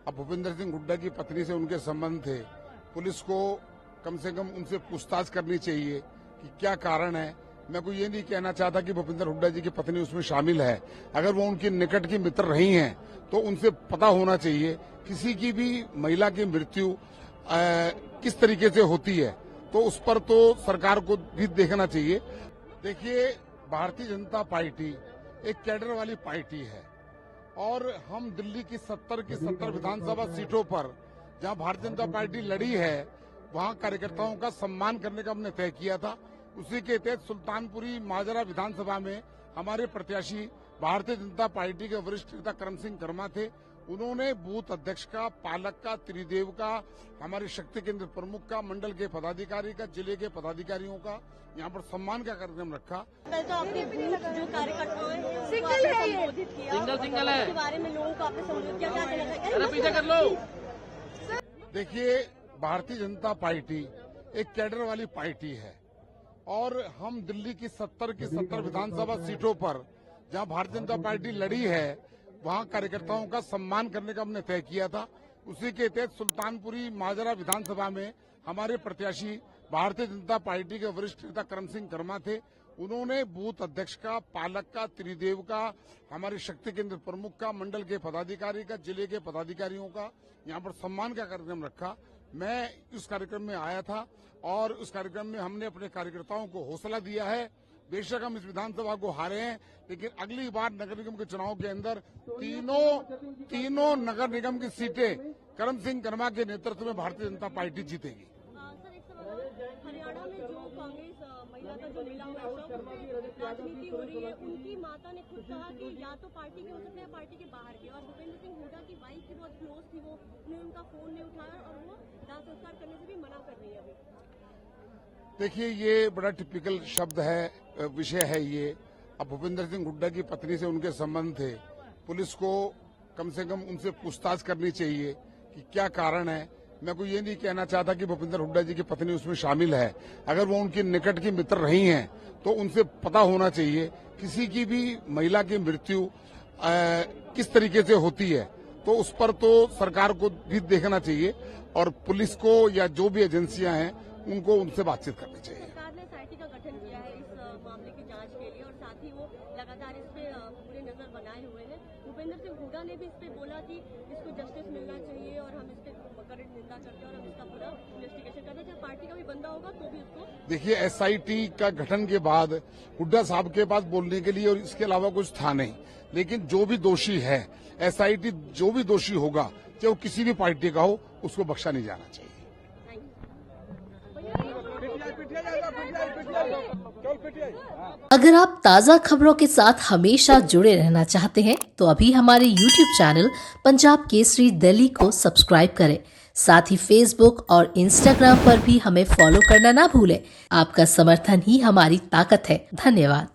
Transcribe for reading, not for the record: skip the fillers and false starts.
अब भूपेंद्र सिंह हुड्डा की पत्नी से उनके संबंध थे। पुलिस को कम से कम उनसे पूछताछ करनी चाहिए कि क्या कारण है। मैं कोई ये नहीं कहना चाहता कि भूपेंद्र हुड्डा जी की पत्नी उसमें शामिल है। अगर वो उनकी निकट की मित्र रही हैं तो उनसे पता होना चाहिए। किसी की भी महिला की मृत्यु किस तरीके से होती है तो उस पर तो सरकार को भी देखना चाहिए। देखिए, भारतीय जनता पार्टी एक कैडर वाली पार्टी है और हम दिल्ली की 70 विधानसभा सीटों पर जहां भारतीय जनता पार्टी लड़ी है वहां कार्यकर्ताओं का सम्मान करने का हमने तय किया था। उसी के तहत सुल्तानपुरी माजरा विधानसभा में हमारे प्रत्याशी भारतीय जनता पार्टी के वरिष्ठ नेता करम सिंह कर्मा थे। उन्होंने बूथ अध्यक्ष का, पालक का, त्रिदेव का, हमारे शक्ति केंद्र प्रमुख का, मंडल के पदाधिकारी का, जिले के पदाधिकारियों का यहाँ पर सम्मान का कार्यक्रम रखा। कल तो आपने बूथ जो कार्यकर्ताओं हैं सिंगल है, संबोधित किया, सिंगल है, इसके बारे में लोगों को आपने संबोधित किया, क्या कहना चाहिए? अरे पीछे कर लो। देखिए, भारतीय जनता पार्टी एक कैडर वाली पार्टी है और हम दिल्ली की 70 विधानसभा सीटों पर जहां भारतीय जनता पार्टी लड़ी है वहां कार्यकर्ताओं का सम्मान करने का हमने तय किया था। उसी के तहत सुल्तानपुरी माजरा विधानसभा में हमारे प्रत्याशी भारतीय जनता पार्टी के वरिष्ठ नेता करम सिंह कर्मा थे। उन्होंने बूथ अध्यक्ष का, पालक का, त्रिदेव का, हमारे शक्ति केंद्र प्रमुख का, मंडल के पदाधिकारी का, जिले के पदाधिकारियों का यहाँ पर सम्मान का कार्यक्रम रखा। मैं इस कार्यक्रम में आया था और उस कार्यक्रम में हमने अपने कार्यकर्ताओं को हौसला दिया है। बेशक हम इस विधानसभा को हारे हैं, लेकिन अगली बार नगर निगम के चुनाव के अंदर तीनों नगर निगम की सीटें करम सिंह कर्मा के नेतृत्व में भारतीय जनता पार्टी जीतेगी। सर, एक सवाल, हरियाणा में जो कांग्रेस महिला का जो मिला हुआ राजनीति हो रही है, उनकी माता ने खुद कहा कि या तो पार्टी के हो सकते हैं पार्टी के बाहर के, और भूपेंद्र सिंह हुड्डा की वाइफ की बहुत क्लोज थी, वो ने उनका फोन नहीं उठाया और वो दाह संस्कार करने से भी मना कर रही है अभी। देखिए, ये बड़ा टिपिकल शब्द है, विषय है ये। अब भूपेंद्र सिंह हुड्डा की पत्नी से उनके संबंध थे। पुलिस को कम से कम उनसे पूछताछ करनी चाहिए कि क्या कारण है। मैं कोई ये नहीं कहना चाहता कि भूपेंद्र हुड्डा जी की पत्नी उसमें शामिल है। अगर वो उनकी निकट की मित्र रही हैं तो उनसे पता होना चाहिए। किसी की भी महिला की मृत्यु किस तरीके से होती है तो उस पर तो सरकार को भी देखना चाहिए और पुलिस को या जो भी एजेंसियां हैं उनको उनसे बातचीत करनी चाहिए। सरकार ने एसआईटी का गठन किया है इस मामले की जांच के लिए और साथ ही वो लगातार इस पे पूरी नजर बनाए हुए हैं। भूपेंद्र सिंह हुड्डा ने भी इस पे बोला कि इसको जस्टिस मिलना चाहिए और हम इस पे कड़ी निंदा करते हैं और हम इसका पूरा इन्वेस्टिगेशन करते हैं। चाहे पार्टी का भी बंदा होगा तो भी उसको। देखिए, एसआईटी का गठन के बाद हुड्डा साहब के पास बोलने के लिए और इसके अलावा कुछ था नहीं, लेकिन जो भी दोषी है, एसआईटी जो भी दोषी होगा, चाहे वो किसी भी पार्टी का हो, उसको बख्शा नहीं जाना चाहिए। अगर आप ताज़ा खबरों के साथ हमेशा जुड़े रहना चाहते हैं तो अभी हमारे YouTube चैनल पंजाब केसरी दिल्ली को सब्सक्राइब करें। साथ ही Facebook और Instagram पर भी हमें फॉलो करना ना भूलें। आपका समर्थन ही हमारी ताकत है। धन्यवाद।